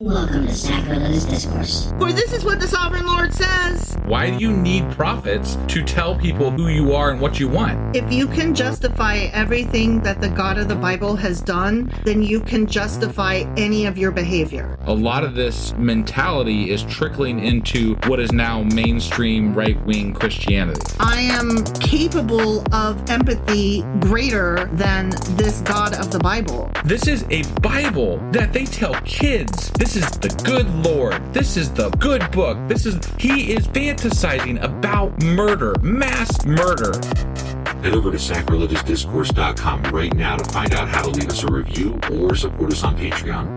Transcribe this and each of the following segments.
Welcome to Sacrilegious Discourse. For this is what the Sovereign Lord says. Why do you need prophets to tell people who you are and what you want? If you can justify everything that the God of the Bible has done, then you can justify any of your behavior. A lot of this mentality is trickling into what is now mainstream right-wing Christianity. I am capable of empathy greater than this God of the Bible. This is a Bible that they tell kids. This is the good Lord. This is the good book. He is fantasizing about murder, mass murder. Head over to sacrilegiousdiscourse.com right now to find out how to leave us a review or support us on Patreon.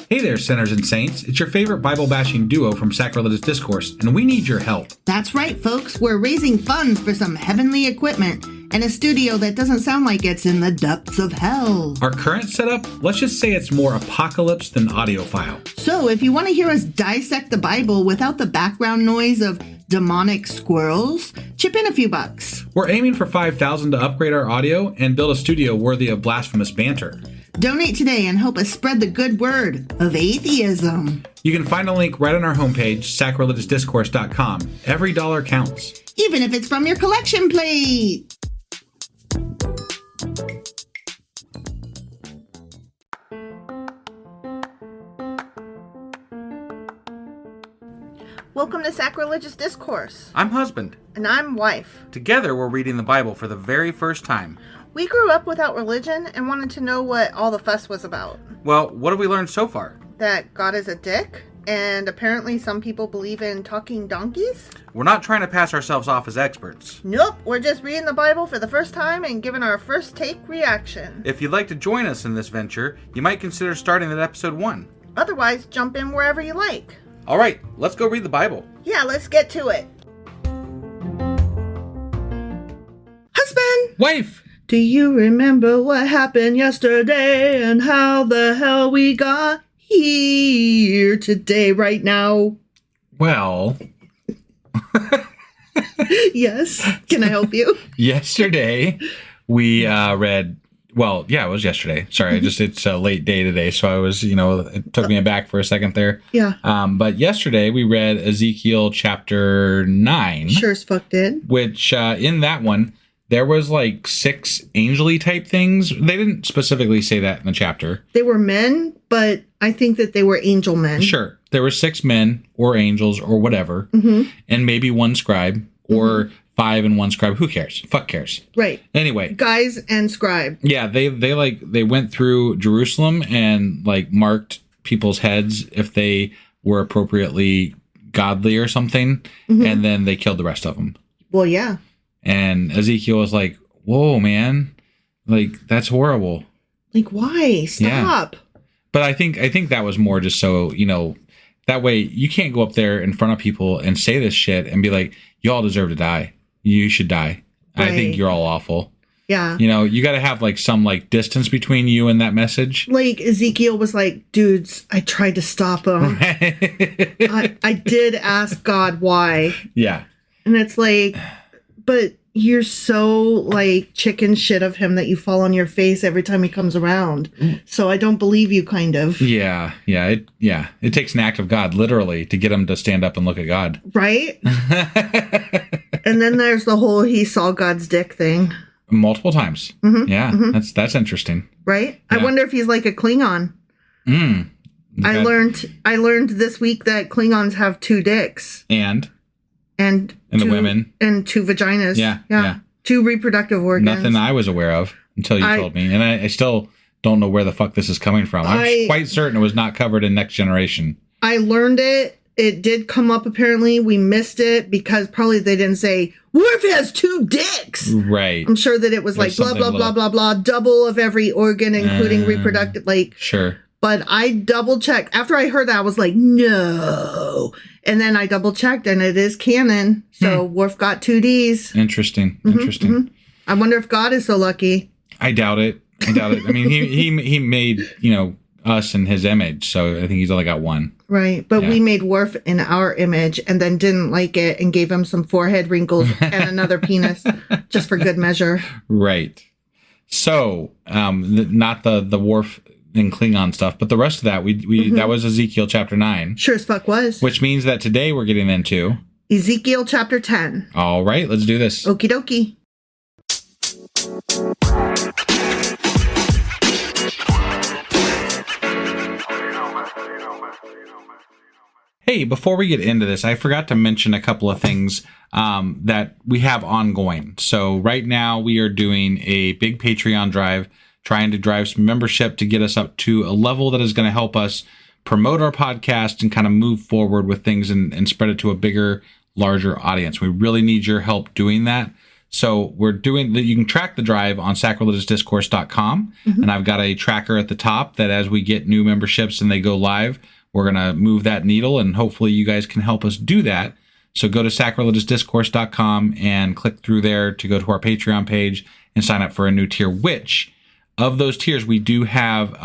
Hey there, sinners and saints. It's your favorite Bible-bashing duo from Sacrilegious Discourse, and we need your help. That's right, folks. We're raising funds for some heavenly equipment and a studio that doesn't sound like it's in the depths of hell. Our current setup, let's just say it's more apocalypse than audiophile. So if you want to hear us dissect the Bible without the background noise of demonic squirrels, chip in a few bucks. We're aiming for $5,000 to upgrade our audio and build a studio worthy of blasphemous banter. Donate today and help us spread the good word of atheism. You can find a link right on our homepage, sacrilegiousdiscourse.com. Every dollar counts. Even if it's from your collection plate. Welcome to Sacrilegious Discourse. I'm husband. And I'm wife. Together, we're reading the Bible for the very first time. We grew up without religion and wanted to know what all the fuss was about. Well, what have we learned so far? That God is a dick, and apparently some people believe in talking donkeys. We're not trying to pass ourselves off as experts. Nope, we're just reading the Bible for the first time and giving our first take reaction. If you'd like to join us in this venture, you might consider starting at episode 1. Otherwise, jump in wherever you like. All right, let's go read the Bible. Yeah, let's get to it. Husband! Wife! Do you remember what happened yesterday and how the hell we got here today right now? Well... Yes. Can I help you? Yesterday, we read... Well, yeah, it was yesterday. Sorry, it's a late day today, so I was, it took me aback for a second there. Yeah. But yesterday, we read Ezekiel Chapter 9. Sure as fuck did. Which, in that one, there was like 6 angel-y type things. They didn't specifically say that in the chapter. They were men, but I think that they were angel men. Sure. There were 6 men or angels or whatever, and maybe 1 scribe or 5 and 1 scribe. Who cares? Fuck cares. Right. Anyway. Guys and scribe. Yeah, they went through Jerusalem and like marked people's heads if they were appropriately godly or something, and then they killed the rest of them. Well, yeah. And Ezekiel was like, whoa, man. Like, that's horrible. Like, why? Stop. Yeah. But I think that was more just so, that way you can't go up there in front of people and say this shit and be like, you all deserve to die. You should die. Right. I think you're all awful. Yeah. You got to have like some like distance between you and that message. Like Ezekiel was like, dudes, I tried to stop him. I did ask God why. Yeah. And it's like, but you're so like chicken shit of him that you fall on your face every time he comes around. So I don't believe you, kind of. Yeah. It takes an act of God, literally, to get him to stand up and look at God. Right? And then there's the whole he saw God's dick thing. Multiple times. Yeah. That's interesting. Right? Yeah. I wonder if he's like a Klingon. I learned this week that Klingons have 2 dicks. And the women. And 2 vaginas. Yeah. 2 reproductive organs. Nothing I was aware of until you told me. And I still don't know where the fuck this is coming from. I'm quite certain it was not covered in Next Generation. I learned it. It did come up, apparently. We missed it because probably they didn't say, Worf has 2 dicks. Right. I'm sure that it was like blah, blah, blah, blah, blah, double of every organ, including reproductive, like. Sure. But I double checked. After I heard that, I was like, no. And then I double checked and it is canon. So Worf got 2 Ds. Interesting. I wonder if God is so lucky. I doubt it. I mean, he made, us in his image. So I think he's only got 1. Right. But we made Worf in our image and then didn't like it and gave him some forehead wrinkles and another penis just for good measure. Right. So, not the Worf and Klingon stuff, but the rest of that, we that was Ezekiel chapter 9. Sure as fuck was. Which means that today we're getting into Ezekiel chapter 10. All right, let's do this. Okie dokie. Hey, before we get into this, I forgot to mention a couple of things that we have ongoing. So right now we are doing a big Patreon drive, trying to drive some membership to get us up to a level that is going to help us promote our podcast and kind of move forward with things and spread it to a bigger, larger audience. We really need your help doing that. So we're doing that. You can track the drive on sacrilegiousdiscourse.com. And I've got a tracker at the top that as we get new memberships and they go live, we're going to move that needle, and hopefully you guys can help us do that. So go to sacrilegiousdiscourse.com and click through there to go to our Patreon page and sign up for a new tier, which of those tiers, we do have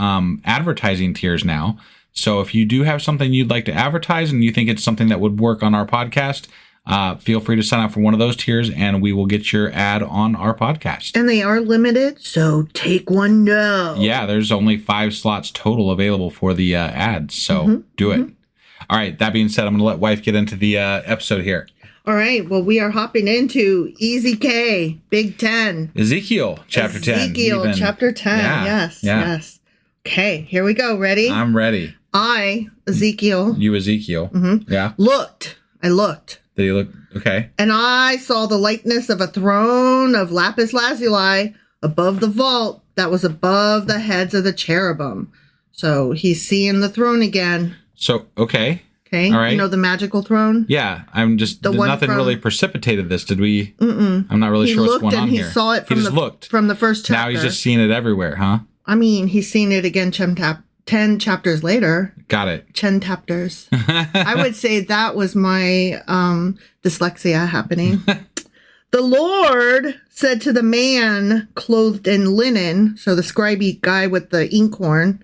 advertising tiers now. So if you do have something you'd like to advertise and you think it's something that would work on our podcast, feel free to sign up for one of those tiers and we will get your ad on our podcast. And they are limited, so take one now. Yeah, there's only 5 slots total available for the ads, so do it. All right, that being said, I'm going to let wife get into the episode here. All right, well, we are hopping into Easy K, Big 10. Ezekiel Chapter 10. Ezekiel Chapter 10, yes. Okay, here we go. Ready? I'm ready. I, Ezekiel. You, Ezekiel. Yeah. I looked. Did he look? Okay. And I saw the likeness of a throne of lapis lazuli above the vault that was above the heads of the cherubim. So he's seeing the throne again. So, okay. Okay. All right. You know the magical throne? Yeah. I'm just, nothing really precipitated this. Did we? I'm not really sure what's going on here. He saw it from the first chapter. Now he's just seeing it everywhere, huh? I mean, he's seen it again 10 chapters later. Got it. 10 chapters. I would say that was my dyslexia happening. The Lord said to the man clothed in linen, so the scribey guy with the inkhorn,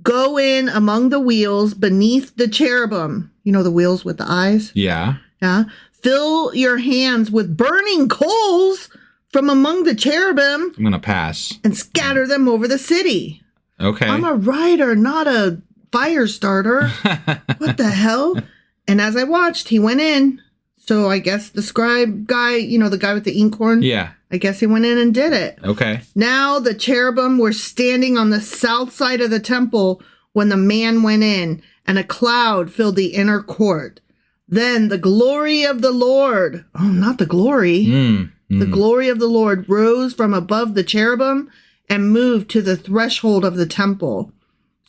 go in among the wheels beneath the cherubim. You know the wheels with the eyes? Yeah. Yeah. Fill your hands with burning coals from among the cherubim. I'm going to pass. And scatter them over the city. Okay. I'm a writer, not a fire starter. What the hell? And as I watched, he went in. So I guess the scribe guy, you know, the guy with the inkhorn. Yeah. I guess he went in and did it. Okay. Now the cherubim were standing on the south side of the temple when the man went in, and a cloud filled the inner court. Then the glory of the Lord, not the glory, the glory of the Lord rose from above the cherubim and moved to the threshold of the temple.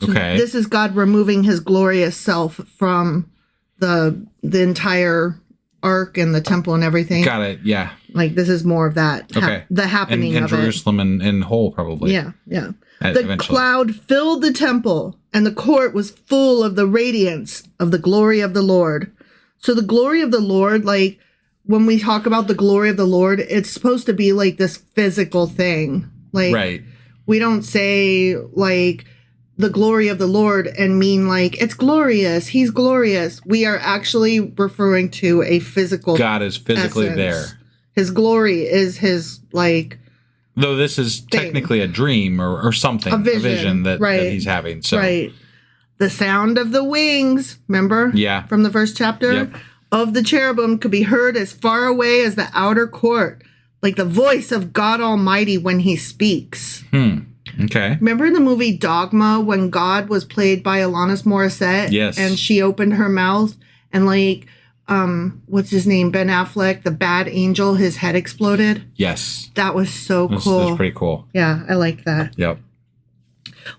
So okay. This is God removing his glorious self from the entire ark and the temple and everything. Got it. Yeah. Like this is more of that. Okay. The happening in of Jerusalem and whole probably. Yeah. Yeah. The Eventually. cloud filled the temple and the court was full of the radiance of the glory of the Lord. So the glory of the Lord, like when we talk about the glory of the Lord, it's supposed to be like this physical thing. Like right. We don't say like the glory of the Lord and mean like it's glorious. He's glorious. We are actually referring to a physical God is physically essence. there. His glory is his like. Though this is technically a dream or something, a vision that he's having. So. Right. The sound of the wings, remember? Yeah. From the first chapter? Of the cherubim could be heard as far away as the outer court, like the voice of God Almighty when he speaks. Okay. Remember in the movie Dogma when God was played by Alanis Morissette? Yes. And she opened her mouth and like, what's his name? Ben Affleck, the bad angel, his head exploded. Yes. That was so cool. That's pretty cool. Yeah, I like that. Yep.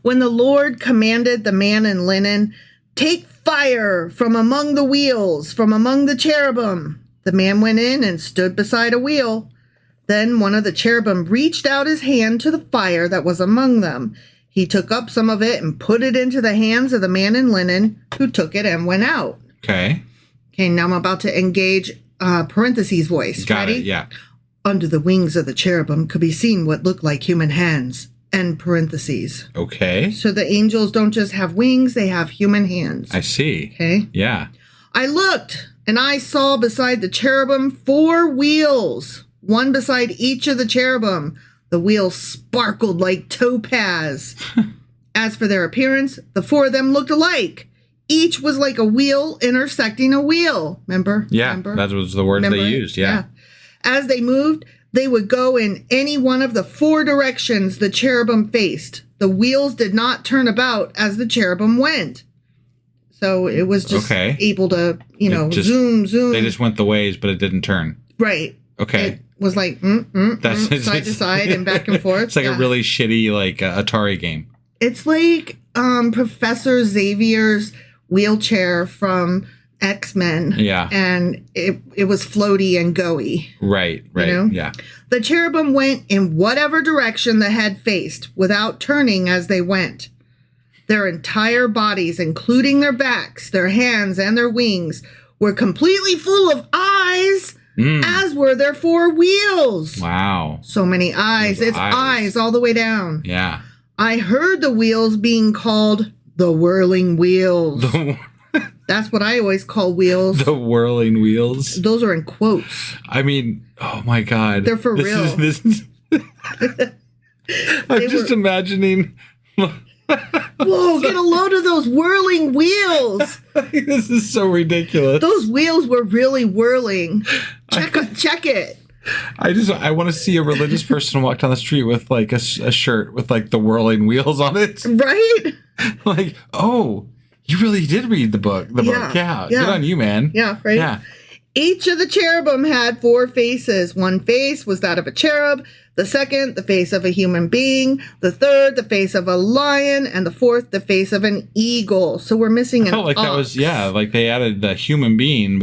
When the Lord commanded the man in linen, take fire from among the wheels, from among the cherubim. The man went in and stood beside a wheel. Then one of the cherubim reached out his hand to the fire that was among them. He took up some of it and put it into the hands of the man in linen, who took it and went out. Okay. Okay, now I'm about to engage parentheses voice. Got Ready? it, yeah. Under the wings of the cherubim could be seen what looked like human hands. End parentheses. Okay. So the angels don't just have wings, they have human hands. I see. Okay. Yeah. I looked, and I saw beside the cherubim 4 wheels, one beside each of the cherubim. The wheels sparkled like topaz. As for their appearance, the 4 of them looked alike. Each was like a wheel intersecting a wheel. Remember? Yeah, that was the word they used. Yeah. As they moved, they would go in any one of the 4 directions the cherubim faced. The wheels did not turn about as the cherubim went. So it was just able to, zoom. They just went the ways, but it didn't turn. Right. Okay. It was like side to side and back and forth. It's like a really shitty Atari game. It's like Professor Xavier's wheelchair from X-Men. Yeah. And it was floaty and goey. Right. Yeah. The cherubim went in whatever direction the head faced without turning as they went. Their entire bodies, including their backs, their hands, and their wings, were completely full of eyes, as were their 4 wheels. Wow. So many eyes. Those it's eyes all the way down. Yeah. I heard the wheels being called the whirling wheels. That's what I always call wheels. The whirling wheels. Those are in quotes. I mean, oh my God. They're for real. I'm just imagining. Whoa, get a load of those whirling wheels. This is so ridiculous. Those wheels were really whirling. Check it. I want to see a religious person walk down the street with like a shirt with like the whirling wheels on it. Right? Like, oh, you really did read the book. Yeah. Good on you, man. Yeah, right? Yeah. Each of the cherubim had 4 faces. One face was that of a cherub. The second, the face of a human being. The third, the face of a lion. And the fourth, the face of an eagle. So we're missing an ox. That was, like they added the human being,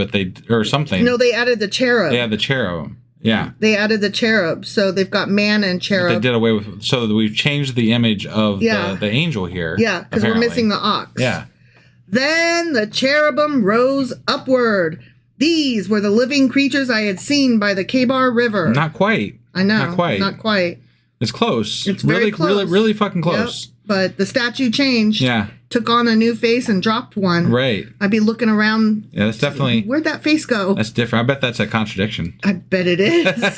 or something. No, they added the cherub. They had the cherub. Yeah. They added the cherub. So they've got man and cherub. But they did away with, so we've changed the image of the angel here. Yeah, because we're missing the ox. Yeah. Then the cherubim rose upward. These were the living creatures I had seen by the Kabar River. Not quite. I know. Not quite. It's close. It's very close. Really fucking close. Yep. But the statue changed. Yeah. Took on a new face and dropped one. Right. I'd be looking around. Yeah, that's definitely. Where'd that face go? That's different. I bet that's a contradiction. I bet it is.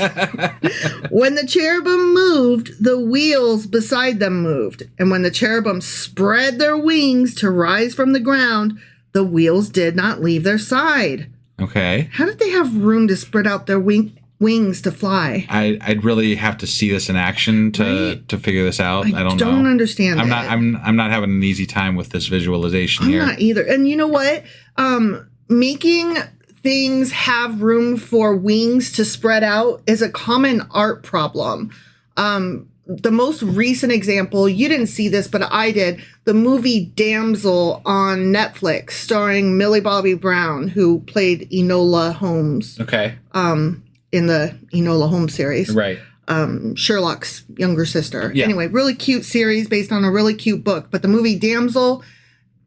When the cherubim moved, the wheels beside them moved. And when the cherubim spread their wings to rise from the ground, the wheels did not leave their side. Okay. How did they have room to spread out their wings to fly? I'd really have to see this in action to figure this out. I don't know. I don't understand. I'm not having an easy time with this visualization here. I'm not either. And you know what? Making things have room for wings to spread out is a common art problem. The most recent example, you didn't see this, but I did. The movie Damsel on Netflix, starring Millie Bobby Brown, who played Enola Holmes. Okay. In the Enola Holmes series. Right. Sherlock's younger sister. Yeah. Anyway, really cute series based on a really cute book. But the movie Damsel,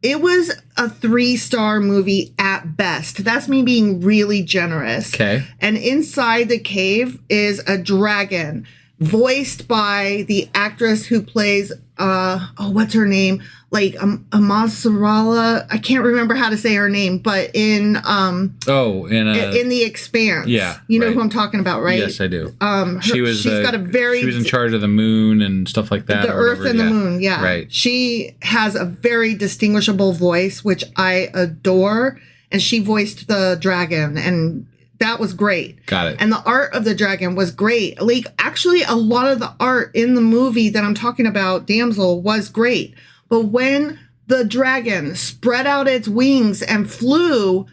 it was a 3-star movie at best. That's me being really generous. Okay. And inside the cave is a dragon, voiced by the actress who plays, what's her name? Like Amasarala. I can't remember how to say her name, but in The Expanse. Yeah, you know who I'm talking about, right? Yes, I do. She was in charge of the moon and stuff like that. The Earth and the moon. Yeah, right. She has a very distinguishable voice, which I adore, and she voiced the dragon, and that was great. Got it. And the art of the dragon was great. Like, actually, a lot of the art in the movie that I'm talking about, Damsel, was great. But when the dragon spread out its wings and flew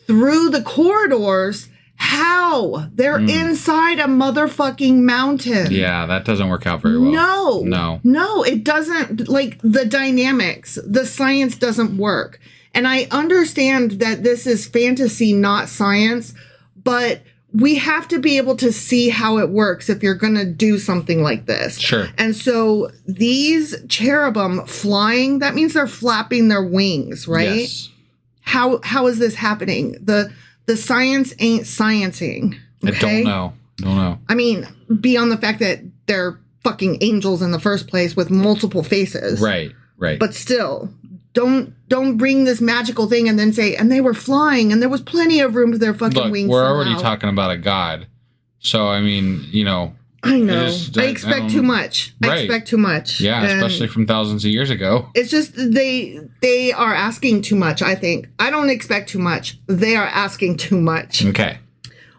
through the corridors, how? They're inside a motherfucking mountain. Yeah, that doesn't work out very well. No, it doesn't. Like, the dynamics, the science doesn't work. And I understand that this is fantasy, not science, but we have to be able to see how it works if you're going to do something like this. Sure. And so these cherubim flying, that means they're flapping their wings, right? Yes. How is this happening? The science ain't sciencing. Okay? I don't know. I mean, beyond the fact that they're fucking angels in the first place with multiple faces. Right. But still, don't bring this magical thing and then say, and they were flying and there was plenty of room for their fucking wings. We're already talking about a god. So, I mean, I know. I don't- expect too much. I Right. expect too much. Yeah, And especially from thousands of years ago. it's just they are asking too much, I think. I don't expect too much. They are asking too much. Okay.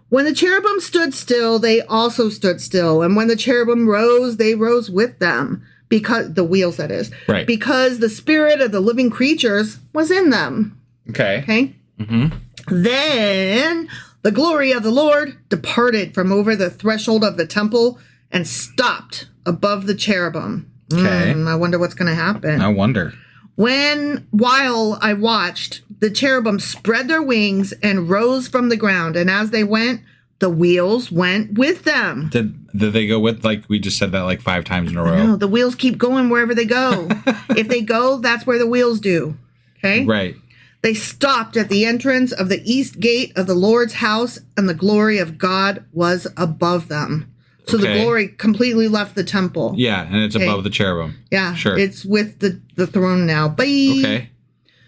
When the cherubim stood still, they also stood still. And when the cherubim rose, they rose with them. Because the wheels, that is. Right. Because the spirit of the living creatures was in them. Okay. Okay? Mm-hmm. Then the glory of the Lord departed from over the threshold of the temple and stopped above the cherubim. Okay. I wonder what's going to happen. I wonder. While I watched, the cherubim spread their wings and rose from the ground. And as they went, the wheels went with them. Did they go with, like, we just said that like 5 times in a row? No, the wheels keep going wherever they go. If they go, that's where the wheels do. Okay? Right. They stopped at the entrance of the east gate of the Lord's house, and the glory of God was above them. So the Okay. glory completely left the temple. Yeah, and it's Okay. above the cherubim. Yeah, Sure. it's with the throne now. Bye. Okay.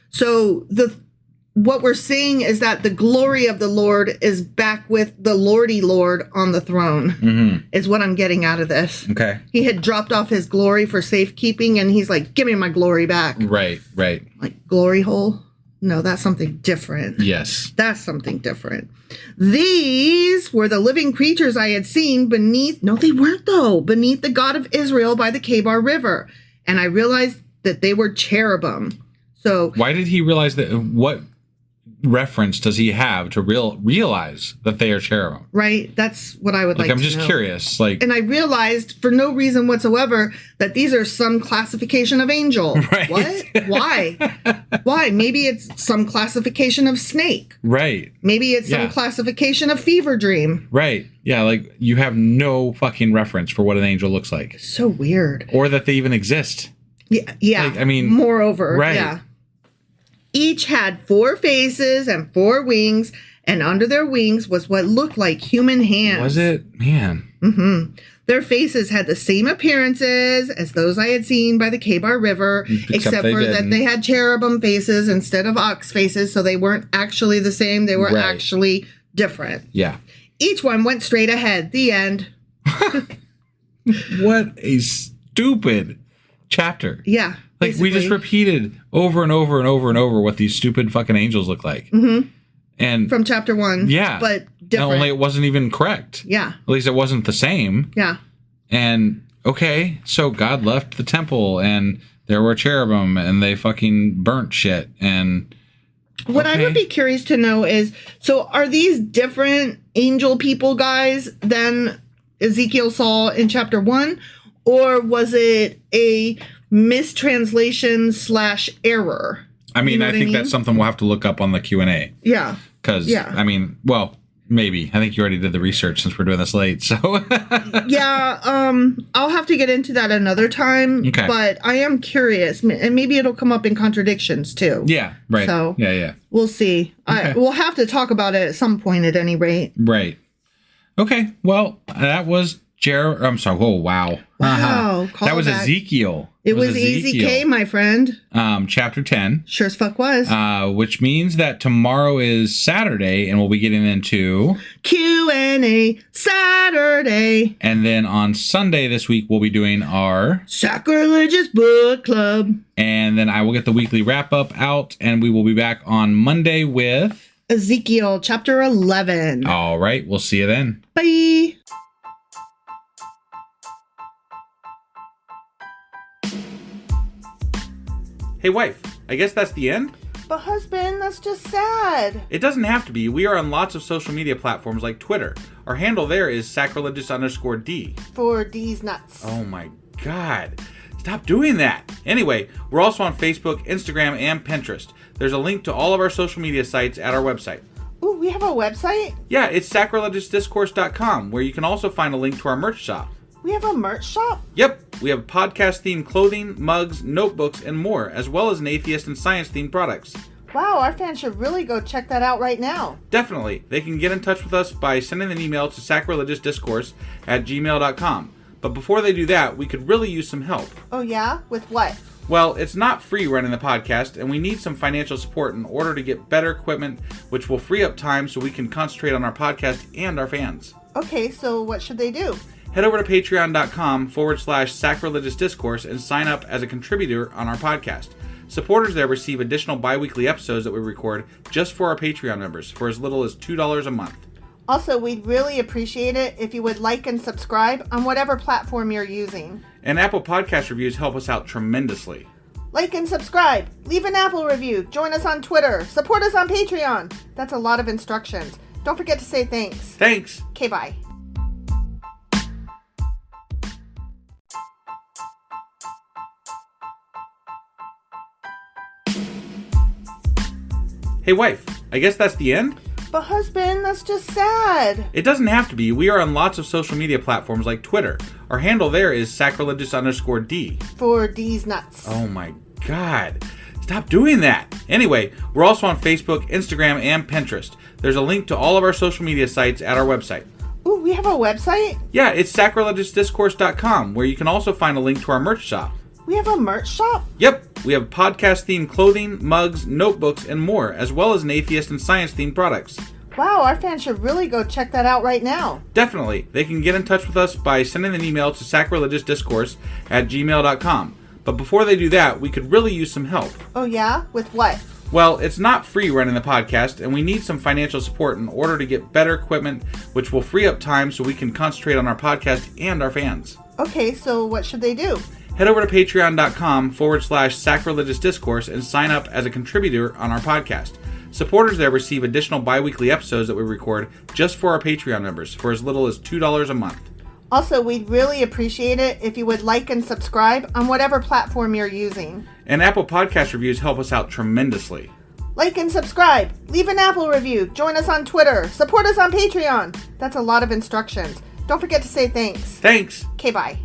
So what we're seeing is that the glory of the Lord is back with the Lordy Lord on the throne, Mm-hmm. is what I'm getting out of this. Okay. He had dropped off his glory for safekeeping, and he's like, give me my glory back. Right. Like, glory hole? No, that's something different. Yes. That's something different. These were the living creatures I had seen beneath, no, they weren't though, beneath the God of Israel by the Kabar River. And I realized that they were cherubim. So, Why did he realize that? What reference does he have to realize that they are cherubim? right, that's what I would like I'm to just know. curious. Like, And I realized for no reason whatsoever that these are some classification of angel. Right. What? Why? Why? Maybe it's some classification of snake. right. Maybe it's Yeah. some classification of fever dream. Right. Yeah, like you have no fucking reference for what an angel looks like So weird. or that they even exist. Yeah. Like, I mean, moreover, right. yeah. Each had 4 faces and 4 wings, and under their wings was what looked like human hands. Was it? Man. Mm-hmm. Their faces had the same appearances as those I had seen by the Kabar River, except they for that didn't. they had cherubim faces instead of ox faces, so they weren't actually the same. They were Right. actually different. Yeah. Each one went straight ahead. The end. What a stupid chapter. Yeah. Like we just basically. repeated over and over and over and over what these stupid fucking angels look like. Mhm. And From chapter 1. yeah, But different. only it wasn't even correct. Yeah. At least it wasn't the same. Yeah. And okay, so God left the temple and there were cherubim and they fucking burnt shit and What I okay. would be curious to know is, so are these different angel people guys than Ezekiel saw in chapter 1? Or was it a mistranslation / error? I mean, You know I what I think mean? that's something we'll have to look up on the Q&A Yeah. because Yeah. I mean, well, maybe. I think you already did the research since we're doing this late. So Yeah, I'll have to get into that another time. Okay. But I am curious, and maybe it'll come up in contradictions too. yeah, right. So- yeah. We'll see. Okay. We'll have to talk about it at some point at any rate. Right. Okay. Well, that was I'm sorry. Oh, wow. Wow, call That was back. Ezekiel. It was EZK, my friend. Chapter 10, Sure as fuck was. which means that tomorrow is Saturday and we'll be getting into, Q&A Saturday. and then on Sunday this week, we'll be doing our, Sacrilegious Book Club. and then I will get the weekly wrap up out and we will be back on Monday with, Ezekiel Chapter 11. all right. We'll see you then. Bye. Hey, wife, I guess that's the end? But husband, that's just sad. It doesn't have to be. We are on lots of social media platforms like Twitter. Our handle there is sacrilegious_D. For these nuts. Oh my God. Stop doing that. Anyway, we're also on Facebook, Instagram, and Pinterest. There's a link to all of our social media sites at our website. Ooh, we have a website? Yeah, it's sacrilegiousdiscourse.com, where you can also find a link to our merch shop. We have a merch shop? Yep, we have podcast-themed clothing, mugs, notebooks, and more, as well as an atheist and science-themed products. Wow, our fans should really go check that out right now. Definitely. They can get in touch with us by sending an email to sacrilegiousdiscourse@gmail.com. But before they do that, we could really use some help. Oh yeah? With what? Well, it's not free running the podcast, and we need some financial support in order to get better equipment, which will free up time so we can concentrate on our podcast and our fans. Okay, so what should they do? Head over to patreon.com/sacrilegious discourse and sign up as a contributor on our podcast. Supporters there receive additional bi-weekly episodes that we record just for our Patreon members for as little as $2 a month. Also, we'd really appreciate it if you would like and subscribe on whatever platform you're using. And Apple Podcast reviews help us out tremendously. Like and subscribe, leave an Apple review, join us on Twitter, support us on Patreon. That's a lot of instructions. Don't forget to say thanks. Thanks. Okay, bye. Hey wife, I guess that's the end? But husband, that's just sad. It doesn't have to be. We are on lots of social media platforms like Twitter. Our handle there is sacrilegious_D. For D's nuts. Oh my God. Stop doing that. Anyway, we're also on Facebook, Instagram, and Pinterest. There's a link to all of our social media sites at our website. Ooh, we have a website? Yeah, it's sacrilegiousdiscourse.com, where you can also find a link to our merch shop. We have a merch shop? Yep, we have podcast-themed clothing, mugs, notebooks, and more, as well as an atheist and science-themed products. Wow, our fans should really go check that out right now. Definitely. They can get in touch with us by sending an email to sacrilegiousdiscourse@gmail.com. But before they do that, we could really use some help. Oh yeah? With what? Well, it's not free running the podcast, and we need some financial support in order to get better equipment, which will free up time so we can concentrate on our podcast and our fans. Okay, so what should they do? Head over to patreon.com/sacrilegious discourse and sign up as a contributor on our podcast. Supporters there receive additional bi-weekly episodes that we record just for our Patreon members for as little as $2 a month. Also, we'd really appreciate it if you would like and subscribe on whatever platform you're using. And Apple Podcast reviews help us out tremendously. Like and subscribe, leave an Apple review, join us on Twitter, support us on Patreon. That's a lot of instructions. Don't forget to say thanks. Thanks. Okay, bye.